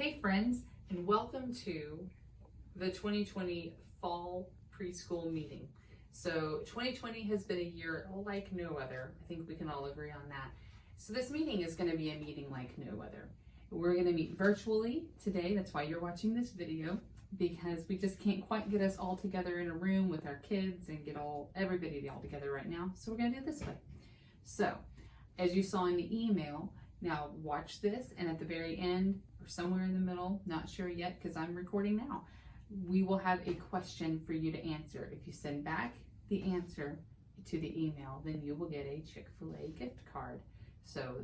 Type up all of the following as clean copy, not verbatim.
Hey friends, and welcome to the 2020 Fall Preschool Meeting. So 2020 has been a year like no other. I think we can all agree on that. So this meeting is going to be a meeting like no other. We're going to meet virtually today. That's why you're watching this video, because we just can't quite get us all together in a room with our kids and get everybody all together right now. So we're going to do it this way. So as you saw in the email, now watch this, and at the very end or somewhere in the middle, not sure yet because I'm recording now, we will have a question for you to answer. If you send back the answer to the email, then you will get a Chick-fil-A gift card. So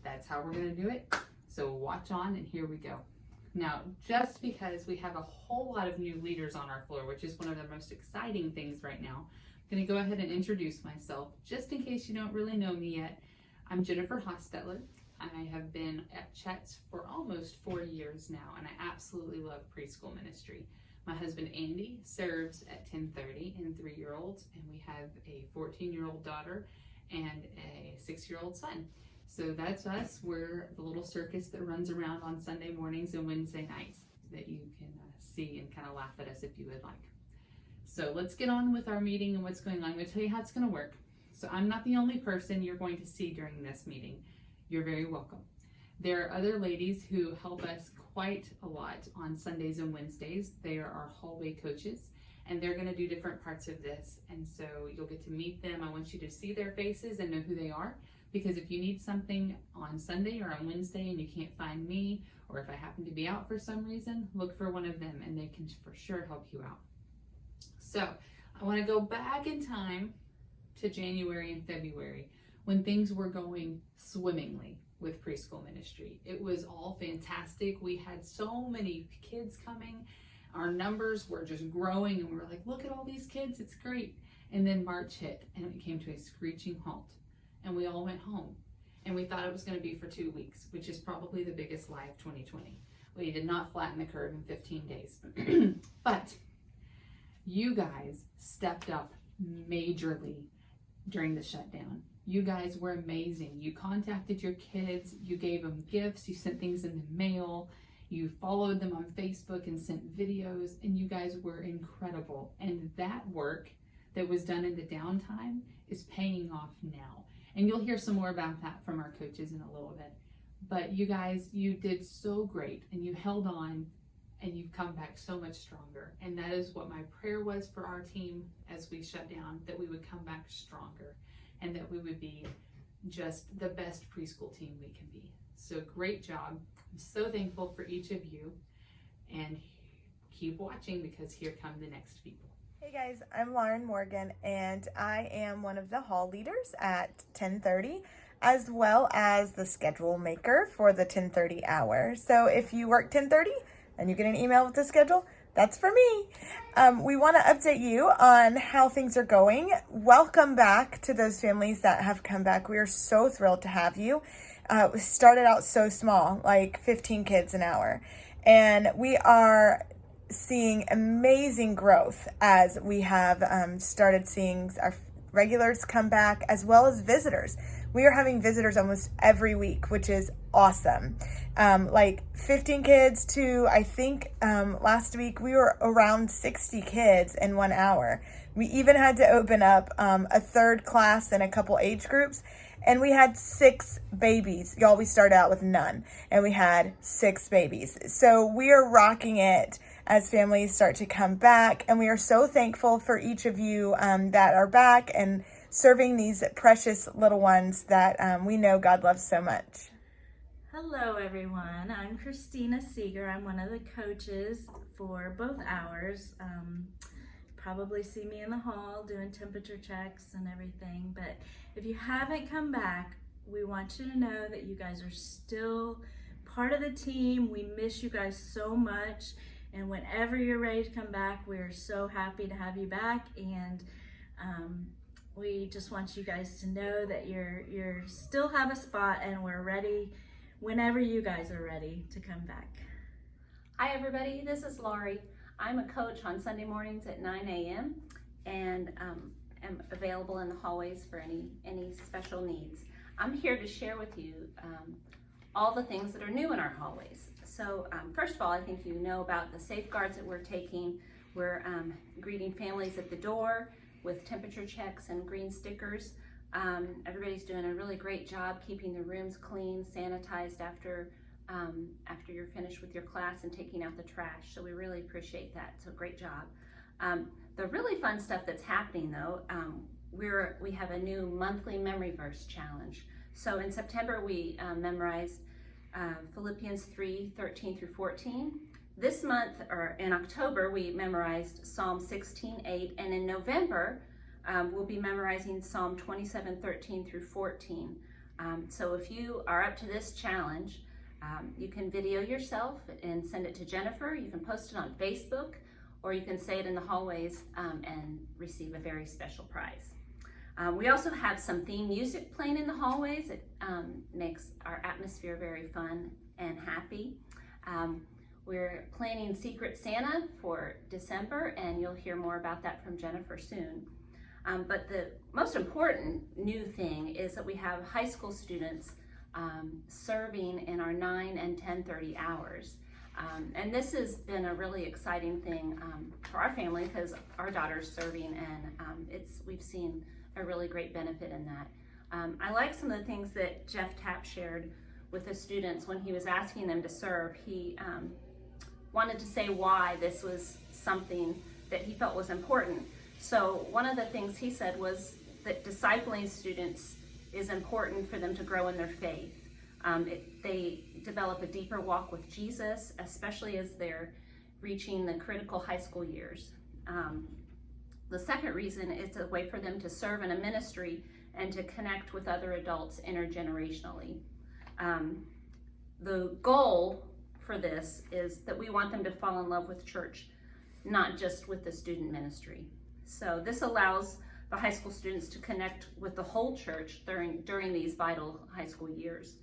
that's how we're going to do it. So watch on, and here we go. Now, just because we have a whole lot of new leaders on our floor, which is one of the most exciting things right now, I'm going to go ahead and introduce myself, just in case you don't really know me yet. I'm Jennifer Hostetler. I have been at Chet's for almost 4 years now, and I absolutely love preschool ministry. My husband Andy serves at 1030 and 3-year-olds, and we have a 14-year-old daughter and a 6-year-old son. So that's us. We're the little circus that runs around on Sunday mornings and Wednesday nights that you can see and kind of laugh at us if you would like. So let's get on with our meeting and what's going on. I'm going to tell you how it's going to work. So I'm not the only person you're going to see during this meeting. You're very welcome. There are other ladies who help us quite a lot on Sundays and Wednesdays. They are our hallway coaches, and they're going to do different parts of this. And so you'll get to meet them. I want you to see their faces and know who they are, because if you need something on Sunday or on Wednesday and you can't find me, or if I happen to be out for some reason, look for one of them and they can for sure help you out. So I want to go back in time to January and February, when things were going swimmingly with preschool ministry. It was all fantastic. We had so many kids coming. Our numbers were just growing, and we were like, look at all these kids, it's great. And then March hit, and it came to a screeching halt, and we all went home. And we thought it was going to be for 2 weeks, which is probably the biggest lie of 2020. We did not flatten the curve in 15 days. But you guys stepped up majorly during the shutdown. You guys were amazing. You contacted your kids, you gave them gifts, you sent things in the mail, you followed them on Facebook and sent videos, and you guys were incredible. And that work that was done in the downtime is paying off now. And you'll hear some more about that from our coaches in a little bit. But you guys, you did so great, and you held on, and you've come back so much stronger. And that is what my prayer was for our team as we shut down, that we would come back stronger, and that we would be just the best preschool team we can be. So great job. I'm so thankful for each of you, and keep watching, because here come the next people. Hey guys, I'm Lauren Morgan, and I am one of the hall leaders at 1030, as well as the schedule maker for the 1030 hour. So if you work 1030 and you get an email with the schedule, that's for me. We want to update you on how things are going. Welcome back to those families that have come back. We are so thrilled to have you. We started out so small, like 15 kids an hour, and we are seeing amazing growth as we have started seeing our regulars come back, as well as visitors. We are having visitors almost every week, which is awesome. Like 15 kids to, I think last week we were around 60 kids in 1 hour. We even had to open up a third class and a couple age groups, and we had 6 babies. Y'all, we started out with none, and we had 6 babies. So we are rocking it as families start to come back, and we are so thankful for each of you that are back and serving these precious little ones that we know God loves so much. Hello everyone, I'm Christina Seeger. I'm one of the coaches for both hours. Probably see me in the hall doing temperature checks and everything, but if you haven't come back, we want you to know that you guys are still part of the team. We miss you guys so much, and whenever you're ready to come back, we're so happy to have you back, and we just want you guys to know that you're still have a spot, and we're ready whenever you guys are ready to come back. Hi everybody, this is Laurie. I'm a coach on Sunday mornings at 9 a.m. and am available in the hallways for any special needs. I'm here to share with you all the things that are new in our hallways. So first of all, I think you know about the safeguards that we're taking. We're greeting families at the door with temperature checks and green stickers. Everybody's doing a really great job keeping the rooms clean, sanitized after you're finished with your class and taking out the trash. So we really appreciate that. So great job. The really fun stuff that's happening though, we have a new monthly memory verse challenge. So in September we memorized Philippians 3:13 through 14. This month, or in October, we memorized Psalm 16:8, and in November, we'll be memorizing Psalm 27:13 through 14. So if you are up to this challenge, you can video yourself and send it to Jennifer. You can post it on Facebook, or you can say it in the hallways and receive a very special prize. We also have some theme music playing in the hallways. It makes our atmosphere very fun and happy. We're planning Secret Santa for December, and you'll hear more about that from Jennifer soon. But the most important new thing is that we have high school students serving in our 9 and 10:30 hours. And this has been a really exciting thing for our family because our daughter's serving, and we've seen a really great benefit in that. I like some of the things that Jeff Tapp shared with the students when he was asking them to serve. He wanted to say why this was something that he felt was important. So one of the things he said was that discipling students is important for them to grow in their faith. They develop a deeper walk with Jesus, especially as they're reaching the critical high school years. The second reason is a way for them to serve in a ministry and to connect with other adults intergenerationally. The goal for this is that we want them to fall in love with church, not just with the student ministry. So this allows the high school students to connect with the whole church during these vital high school years.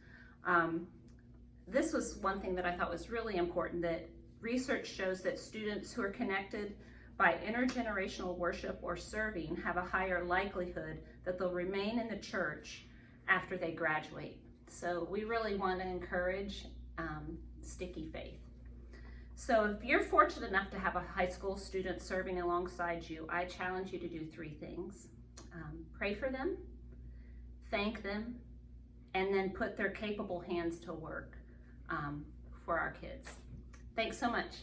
This was one thing that I thought was really important, that research shows that students who are connected by intergenerational worship or serving have a higher likelihood that they'll remain in the church after they graduate. So we really want to encourage sticky faith. So if you're fortunate enough to have a high school student serving alongside you, I challenge you to do 3 things. Pray for them, thank them, and then put their capable hands to work for our kids. Thanks so much.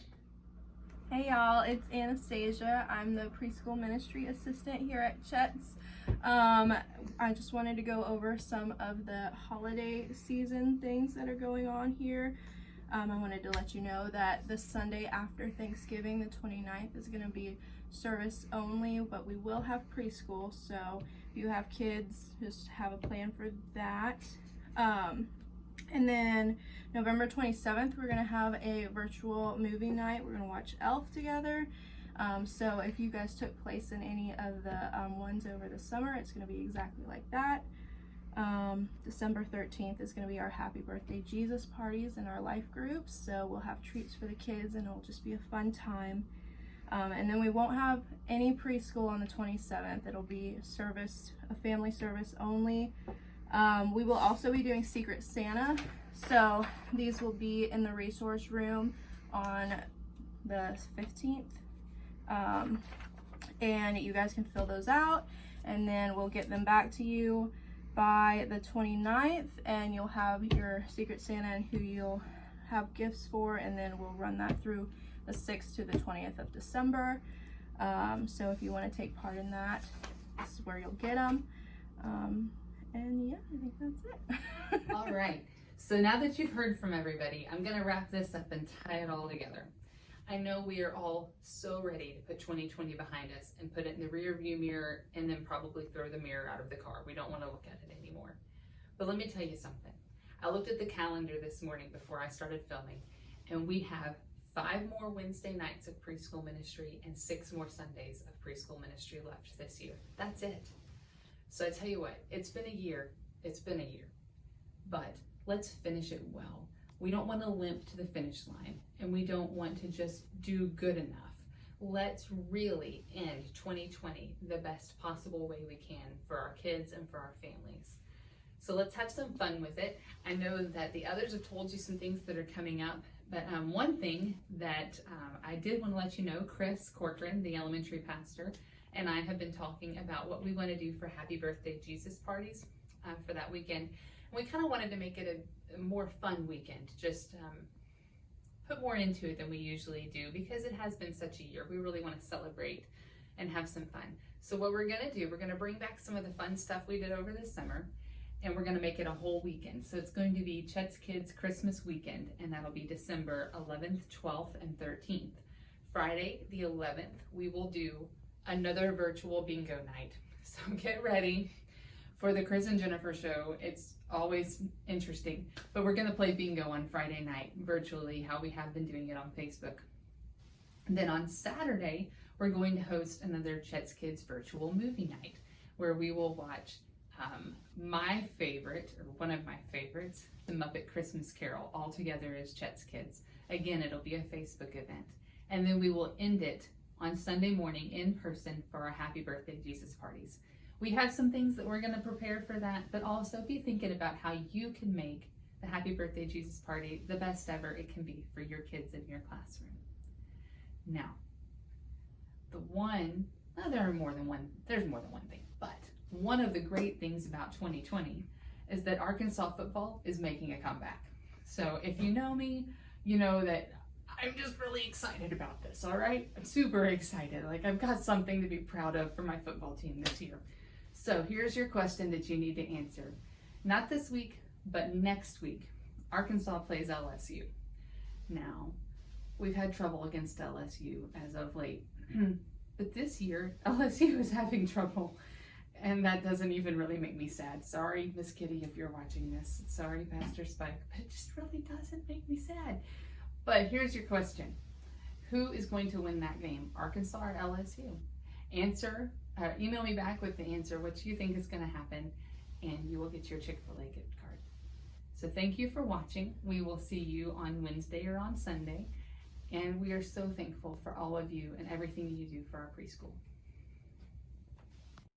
Hey y'all, it's Anastasia. I'm the preschool ministry assistant here at Chet's. I just wanted to go over some of the holiday season things that are going on here. I wanted to let you know that the Sunday after Thanksgiving, the 29th, is going to be service only, but we will have preschool, so if you have kids, just have a plan for that. And then November 27th, we're going to have a virtual movie night. We're going to watch Elf together. So if you guys took place in any of the ones over the summer, it's going to be exactly like that. December 13th is going to be our Happy Birthday Jesus parties in our life groups. So we'll have treats for the kids and it'll just be a fun time. And then we won't have any preschool on the 27th. It'll be a family service only. We will also be doing Secret Santa. So these will be in the resource room on the 15th. And you guys can fill those out and then we'll get them back to you by the 29th, and you'll have your Secret Santa and who you'll have gifts for, and then we'll run that through the 6th to the 20th of December. So if you want to take part in that, this is where you'll get them. And yeah, I think that's it. All right. So now that you've heard from everybody, I'm going to wrap this up and tie it all together. I know we are all so ready to put 2020 behind us and put it in the rear view mirror and then probably throw the mirror out of the car. We don't want to look at it anymore. But let me tell you something. I looked at the calendar this morning before I started filming, and we have 5 more Wednesday nights of preschool ministry and 6 more Sundays of preschool ministry left this year. That's it. So I tell you what, it's been a year. It's been a year. But let's finish it well. We don't want to limp to the finish line, and we don't want to just do good enough. Let's really end 2020 the best possible way we can for our kids and for our families. So let's have some fun with it. I know that the others have told you some things that are coming up, but one thing that I did want to let you know, Chris Corcoran, the elementary pastor, and I have been talking about what we want to do for Happy Birthday Jesus parties for that weekend. And we kind of wanted to make it a more fun weekend, just put more into it than we usually do because it has been such a year. We really want to celebrate and have some fun. So what we're going to do, we're going to bring back some of the fun stuff we did over the summer, and we're going to make it a whole weekend. So it's going to be Chet's Kids Christmas weekend, and that'll be December 11th, 12th, and 13th. Friday, the 11th, we will do another virtual bingo night. So get ready for the Chris and Jennifer show. It's always interesting, but we're going to play bingo on Friday night virtually, how we have been doing it on Facebook. And then on Saturday, we're going to host another Chet's Kids virtual movie night where we will watch my favorite, or one of my favorites, The Muppet Christmas Carol, all together as Chet's Kids. Again, it'll be a Facebook event. And then we will end it on Sunday morning in person for our Happy Birthday Jesus parties. We have some things that we're going to prepare for that, but also be thinking about how you can make the Happy Birthday Jesus party the best ever it can be for your kids in your classroom. Now, there's more than one thing, but one of the great things about 2020 is that Arkansas football is making a comeback. So if you know me, you know that I'm just really excited about this, all right? I'm super excited. Like, I've got something to be proud of for my football team this year. So here's your question that you need to answer. Not this week, but next week, Arkansas plays LSU. Now, we've had trouble against LSU as of late, but this year, LSU is having trouble, and that doesn't even really make me sad. Sorry, Miss Kitty, if you're watching this. Sorry, Pastor Spike, but it just really doesn't make me sad. But here's your question. Who is going to win that game, Arkansas or LSU? Email me back with the answer, what you think is going to happen, and you will get your Chick-fil-A gift card. So thank you for watching. We will see you on Wednesday or on Sunday, and we are so thankful for all of you and everything you do for our preschool.